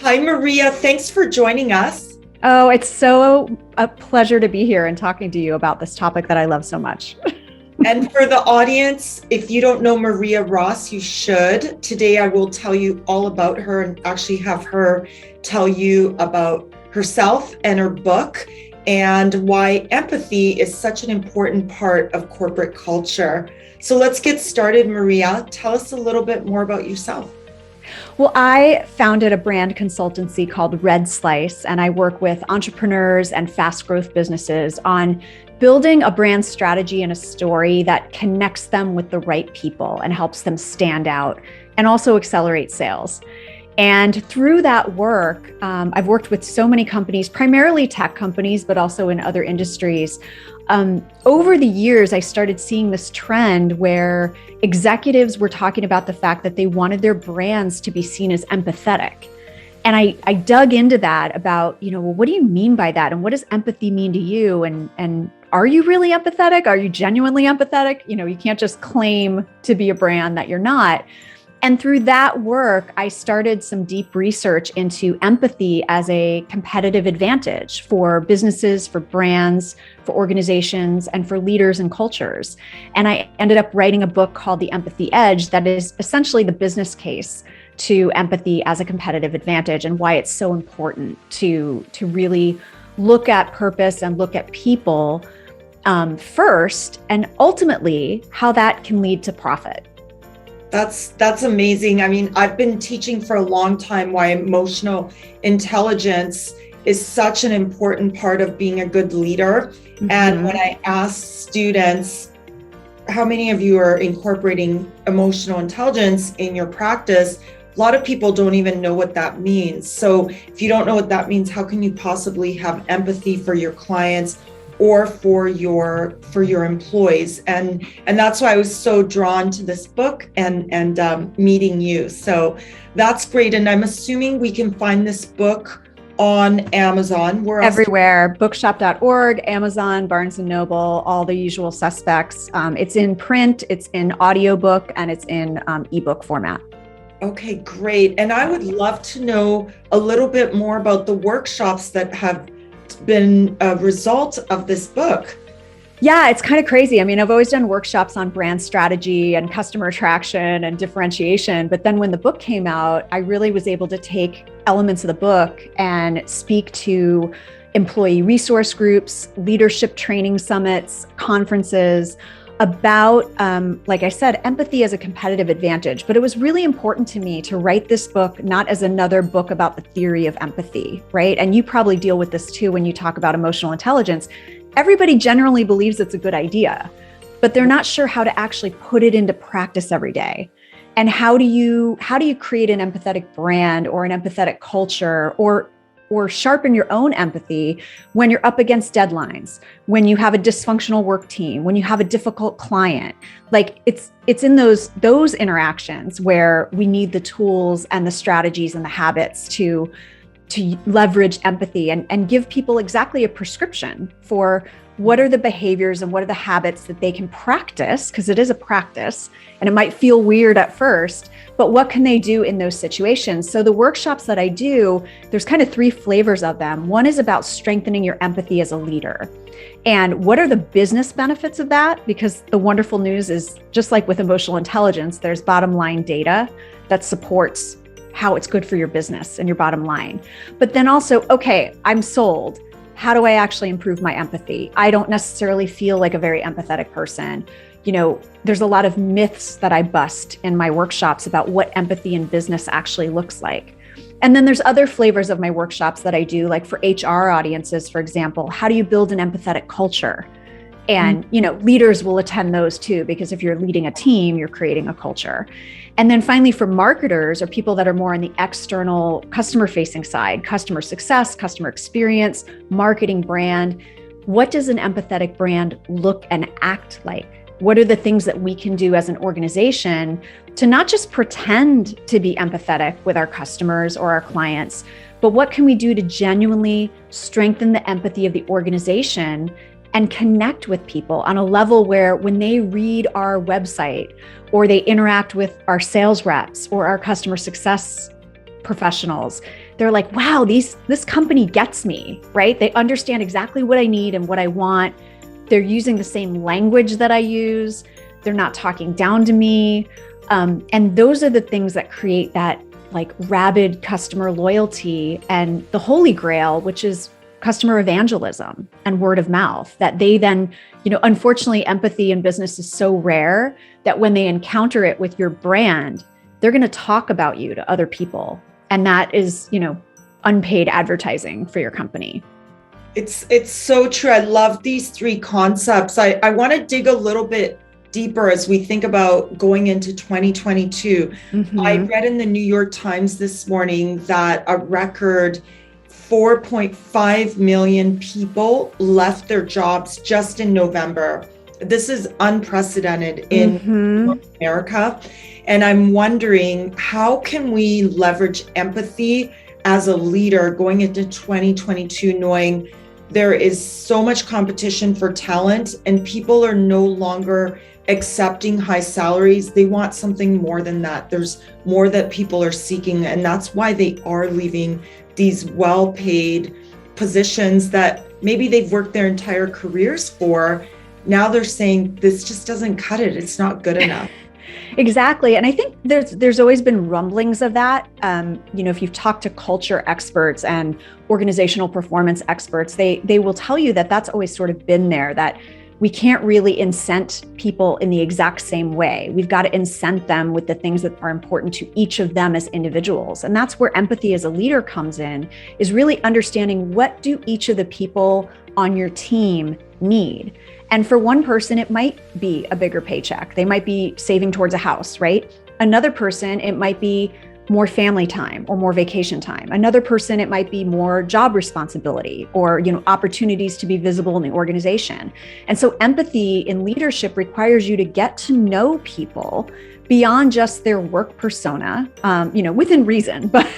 Hi, Maria. Thanks for joining us. Oh, it's so a pleasure to be here and talking to you about this topic that I love so much. And for the audience, if you don't know Maria Ross, you should. Today, I will tell you all about her and actually have her tell you about herself and her book and why empathy is such an important part of corporate culture. So let's get started, Maria. Tell us a little bit more about yourself. Well, I founded a brand consultancy called Red Slice, and I work with entrepreneurs and fast growth businesses on building a brand strategy and a story that connects them with the right people and helps them stand out and also accelerate sales. And through that work, I've worked with so many companies, primarily tech companies, but also in other industries. Over the years, I started seeing this trend where executives were talking about the fact that they wanted their brands to be seen as empathetic. And I dug into that about, well, what do you mean by that? And what does empathy mean to you? And are you really empathetic? Are you genuinely empathetic? You can't just claim to be a brand that you're not. And through that work, I started some deep research into empathy as a competitive advantage for businesses, for brands, for organizations, and for leaders and cultures. And I ended up writing a book called The Empathy Edge that is essentially the business case to empathy as a competitive advantage and why it's so important to really look at purpose and look at people first, and ultimately how that can lead to profit. That's amazing. I mean, I've been teaching for a long time why emotional intelligence is such an important part of being a good leader. Mm-hmm. And when I ask students, how many of you are incorporating emotional intelligence in your practice? A lot of people don't even know what that means. So if you don't know what that means, how can you possibly have empathy for your clients or for your employees? And that's why I was so drawn to this book and meeting you. So that's great. And I'm assuming we can find this book on Amazon. We're everywhere. Bookshop.org, Amazon, Barnes & Noble, all the usual suspects. It's in print, it's in audiobook, and it's in ebook format. Okay, great. And I would love to know a little bit more about the workshops that have been a result of this book. Yeah, it's kind of crazy. I mean, I've always done workshops on brand strategy and customer attraction and differentiation. But then when the book came out, I really was able to take elements of the book and speak to employee resource groups, leadership training summits, conferences about, like I said, empathy as a competitive advantage. But it was really important to me to write this book not as another book about the theory of empathy, right? And you probably deal with this too when you talk about emotional intelligence. Everybody generally believes it's a good idea, but they're not sure how to actually put it into practice every day. And how do you create an empathetic brand or an empathetic culture or sharpen your own empathy when you're up against deadlines, when you have a dysfunctional work team, when you have a difficult client? Like it's in those interactions where we need the tools and the strategies and the habits to leverage empathy and give people exactly a prescription for what are the behaviors and what are the habits that they can practice, because it is a practice and it might feel weird at first, but what can they do in those situations? So the workshops that I do, there's kind of three flavors of them. One is about strengthening your empathy as a leader. And what are the business benefits of that? Because the wonderful news is, just like with emotional intelligence, there's bottom line data that supports how it's good for your business and your bottom line. But then also, okay, I'm sold. How do I actually improve my empathy? I don't necessarily feel like a very empathetic person. There's a lot of myths that I bust in my workshops about what empathy in business actually looks like. And then there's other flavors of my workshops that I do, like for HR audiences, for example. How do you build an empathetic culture? And, leaders will attend those too, because if you're leading a team, you're creating a culture. And then finally, for marketers or people that are more on the external customer facing side, customer success, customer experience, marketing, brand, what does an empathetic brand look and act like? What are the things that we can do as an organization to not just pretend to be empathetic with our customers or our clients, but what can we do to genuinely strengthen the empathy of the organization and connect with people on a level where when they read our website or they interact with our sales reps or our customer success professionals, they're like, wow, this company gets me, right? They understand exactly what I need and what I want. They're using the same language that I use. They're not talking down to me. And those are the things that create that like rabid customer loyalty and the holy grail, which is customer evangelism and word of mouth, that they then, unfortunately, empathy in business is so rare that when they encounter it with your brand, they're going to talk about you to other people. And that is, unpaid advertising for your company. It's so true. I love these three concepts. I want to dig a little bit deeper as we think about going into 2022. Mm-hmm. I read in the New York Times this morning that a record 4.5 million people left their jobs just in November. This is unprecedented in North America. And I'm wondering, how can we leverage empathy as a leader going into 2022, knowing there is so much competition for talent and people are no longer accepting high salaries. They want something more than that. There's more that people are seeking, and that's why they are leaving these well-paid positions that maybe they've worked their entire careers for. Now they're saying this just doesn't cut it. It's not good enough. Exactly. And I think there's always been rumblings of that. If you've talked to culture experts and organizational performance experts, they will tell you that that's always sort of been there, that we can't really incent people in the exact same way. We've got to incent them with the things that are important to each of them as individuals. And that's where empathy as a leader comes in, is really understanding what do each of the people on your team need. And for one person, it might be a bigger paycheck. They might be saving towards a house, right? Another person, it might be more family time or more vacation time. Another person, it might be more job responsibility or, opportunities to be visible in the organization. And so empathy in leadership requires you to get to know people beyond just their work persona, within reason. But,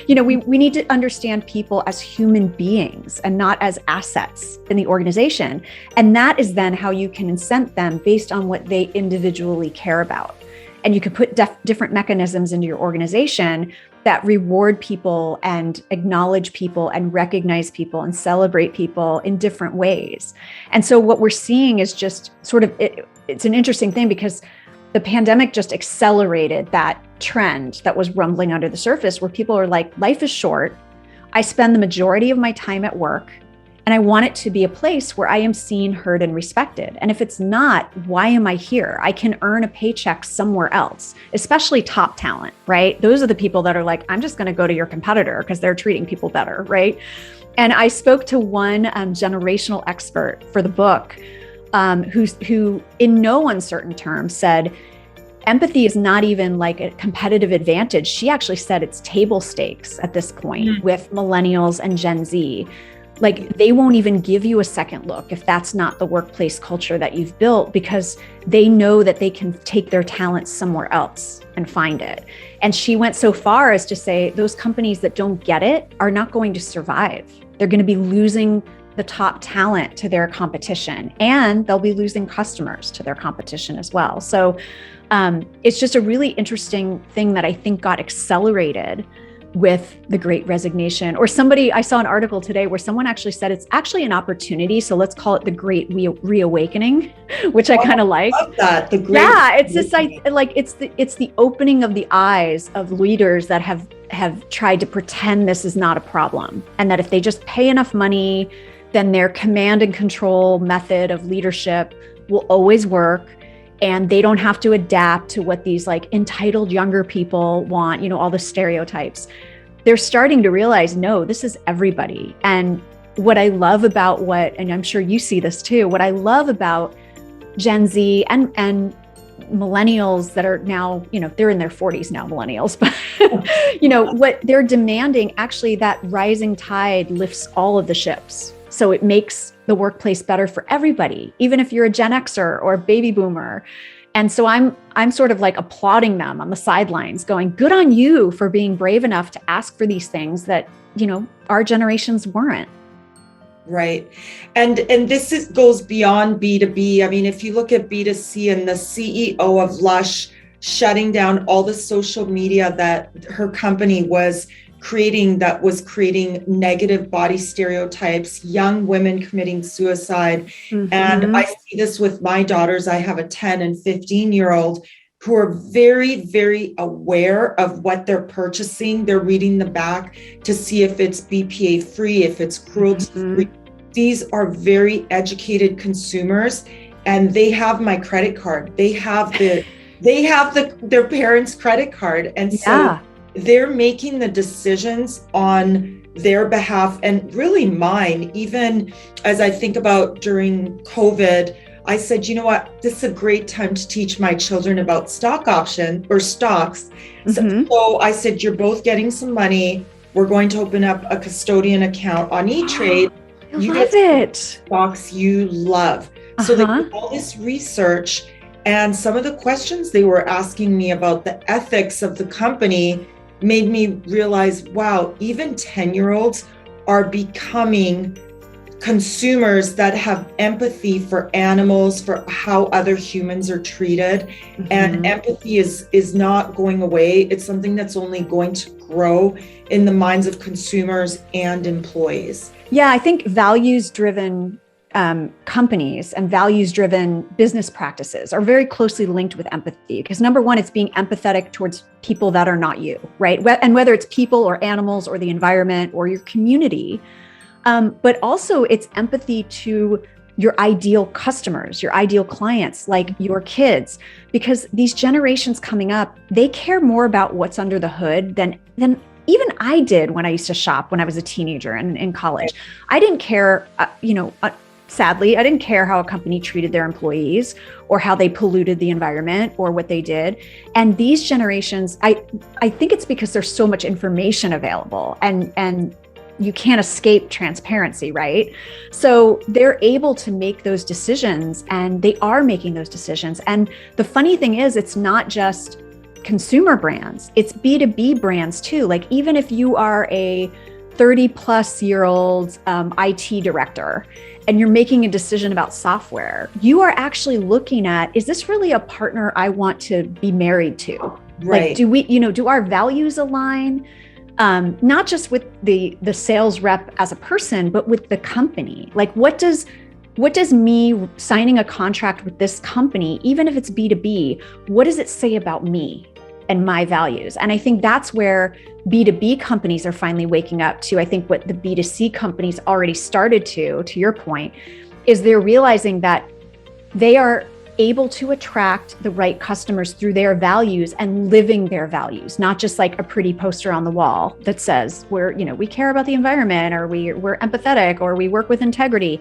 we need to understand people as human beings and not as assets in the organization. And that is then how you can incent them based on what they individually care about. And you can put different mechanisms into your organization that reward people and acknowledge people and recognize people and celebrate people in different ways. And so what we're seeing is just sort of, it's an interesting thing because the pandemic just accelerated that trend that was rumbling under the surface, where people are like, life is short. I spend the majority of my time at work, and I want it to be a place where I am seen, heard, and respected. And if it's not, why am I here? I can earn a paycheck somewhere else, especially top talent, right? Those are the people that are like, I'm just going to go to your competitor because they're treating people better, right? And I spoke to one generational expert for the book who in no uncertain terms said, empathy is not even like a competitive advantage. She actually said it's table stakes at this point with millennials and Gen Z. Like, they won't even give you a second look if that's not the workplace culture that you've built, because they know that they can take their talents somewhere else and find it. And she went so far as to say those companies that don't get it are not going to survive. They're going to be losing the top talent to their competition, and they'll be losing customers to their competition as well. So it's just a really interesting thing that I think got accelerated with the Great Resignation. Or I saw an article today where someone actually said it's actually an opportunity. So let's call it the Great Reawakening, which I kind of like. I love that. It's this, it's the opening of the eyes of leaders that have tried to pretend this is not a problem, and that if they just pay enough money, then their command and control method of leadership will always work. And they don't have to adapt to what these like entitled younger people want, all the stereotypes. They're starting to realize, no, this is everybody. And what I love about and I'm sure you see this too, what I love about Gen Z and millennials that are now, they're in their 40s now, millennials, but what they're demanding, actually, that rising tide lifts all of the ships. So it makes the workplace better for everybody, even if you're a Gen Xer or a baby boomer. And so I'm sort of like applauding them on the sidelines, going, good on you for being brave enough to ask for these things that, our generations weren't. Right. And this goes beyond B2B. I mean, if you look at B2C, and the CEO of Lush shutting down all the social media that her company was that was creating negative body stereotypes, young women committing suicide. And I see this with my daughters. I have a 10 and 15-year-old who are very, very aware of what they're purchasing. They're reading the back to see if it's BPA free, if it's cruelty free. These are very educated consumers, and they have my credit card. They have their parents' credit card. And so they're making the decisions on their behalf, and really mine. Even as I think about during COVID, I said, you know what, this is a great time to teach my children about stock option or stocks. So I said, you're both getting some money. We're going to open up a custodian account on E-Trade. You love it. Stocks you love. So they did all this research, and some of the questions they were asking me about the ethics of the company made me realize, wow, even 10-year-olds are becoming consumers that have empathy for animals, for how other humans are treated. And empathy is not going away. It's something that's only going to grow in the minds of consumers and employees. Yeah, I think values-driven companies and values-driven business practices are very closely linked with empathy, because number one, it's being empathetic towards people that are not you, right? And whether it's people or animals or the environment or your community, but also it's empathy to your ideal customers, your ideal clients, like your kids, because these generations coming up, they care more about what's under the hood than even I did when I used to shop when I was a teenager and in college. I didn't care, sadly, I didn't care how a company treated their employees or how they polluted the environment or what they did. And these generations, I think it's because there's so much information available, and you can't escape transparency, right? So they're able to make those decisions, and they are making those decisions. And the funny thing is, it's not just consumer brands, it's B2B brands too. Like, even if you are a 30-plus-year-old IT director and you're making a decision about software, you are actually looking at, is this really a partner I want to be married to? Right. Like, do our values align? Not just with the sales rep as a person, but with the company. Like, what does me signing a contract with this company, even if it's B2B, what does it say about me and my values? And I think that's where B2B companies are finally waking up to. I think what the B2C companies already started to your point, is they're realizing that they are able to attract the right customers through their values and living their values, not just like a pretty poster on the wall that says we care about the environment, or we're empathetic, or we work with integrity.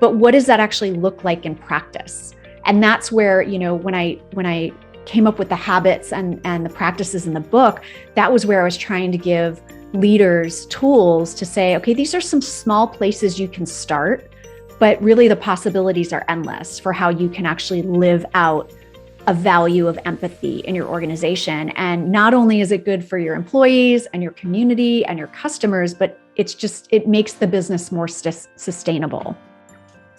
But what does that actually look like in practice? And that's where, when I came up with the habits and the practices in the book, that was where I was trying to give leaders tools to say, okay, these are some small places you can start, but really the possibilities are endless for how you can actually live out a value of empathy in your organization. And not only is it good for your employees and your community and your customers, but it makes the business more sustainable.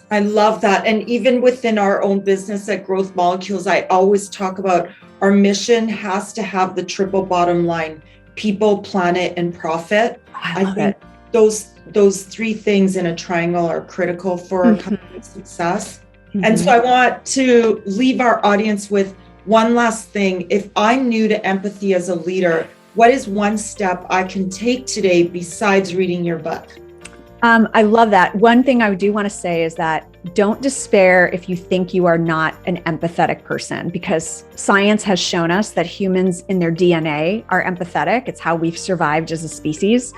I love that. And even within our own business at Growth Molecules, I always talk about our mission has to have the triple bottom line: people, planet, and profit. I think those three things in a triangle are critical for company success. And so I want to leave our audience with one last thing. If I'm new to empathy as a leader, what is one step I can take today besides reading your book? I love that. One thing I do want to say is that don't despair if you think you are not an empathetic person, because science has shown us that humans in their DNA are empathetic. It's how we've survived as a species.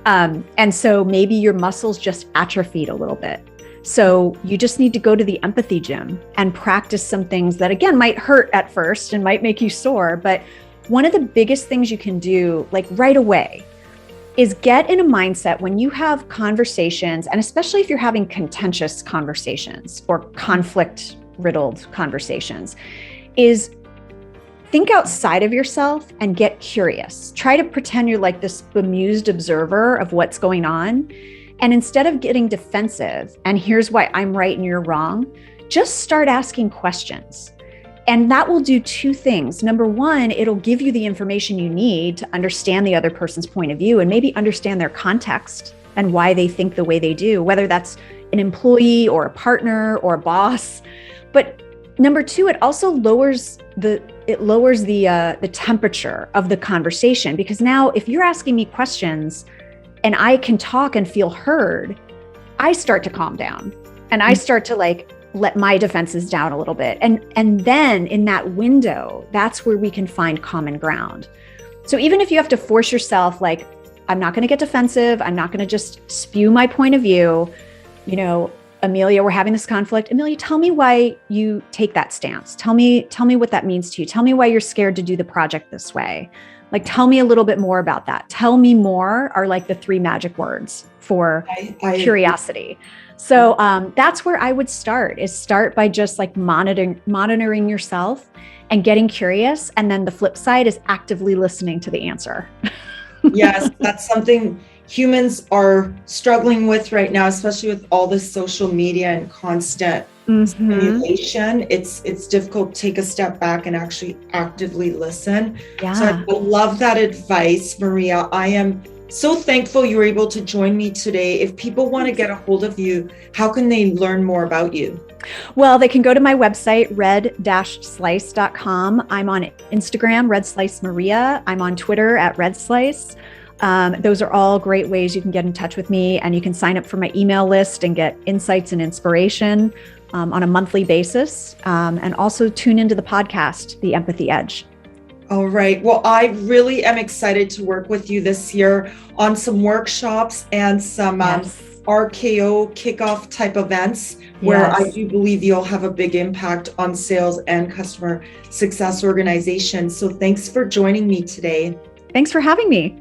And so maybe your muscles just atrophied a little bit. So you just need to go to the empathy gym and practice some things that, again, might hurt at first and might make you sore. But one of the biggest things you can do, like right away, is get in a mindset when you have conversations, and especially if you're having contentious conversations or conflict-riddled conversations, is think outside of yourself and get curious. Try to pretend you're like this bemused observer of what's going on. And instead of getting defensive, and here's why I'm right and you're wrong, just start asking questions. And that will do two things. Number one, it'll give you the information you need to understand the other person's point of view and maybe understand their context and why they think the way they do, whether that's an employee or a partner or a boss. But number two, it also lowers the temperature of the conversation, because now if you're asking me questions and I can talk and feel heard, I start to calm down and I start to let my defenses down a little bit. And then in that window, that's where we can find common ground. So even if you have to force yourself, I'm not going to get defensive, I'm not going to just spew my point of view, Amelia, we're having this conflict. Amelia, tell me why you take that stance. Tell me what that means to you. Tell me why you're scared to do the project this way. Tell me a little bit more about that. Tell me more are the three magic words for curiosity. So that's where I would start by just monitoring yourself and getting curious. And then the flip side is actively listening to the answer. Yes, that's something humans are struggling with right now, especially with all this social media and constant stimulation. It's difficult to take a step back and actually actively listen. Yeah. So I love that advice, Maria. I am so thankful you were able to join me today. If people want to get a hold of you, how can they learn more about you? Well, they can go to my website, red-slice.com. I'm on Instagram, Red Slice Maria. I'm on Twitter at Red Slice. Those are all great ways you can get in touch with me, and you can sign up for my email list and get insights and inspiration on a monthly basis. And also tune into the podcast, The Empathy Edge. All right. Well, I really am excited to work with you this year on some workshops and some RKO kickoff type events where I do believe you'll have a big impact on sales and customer success organizations. So thanks for joining me today. Thanks for having me.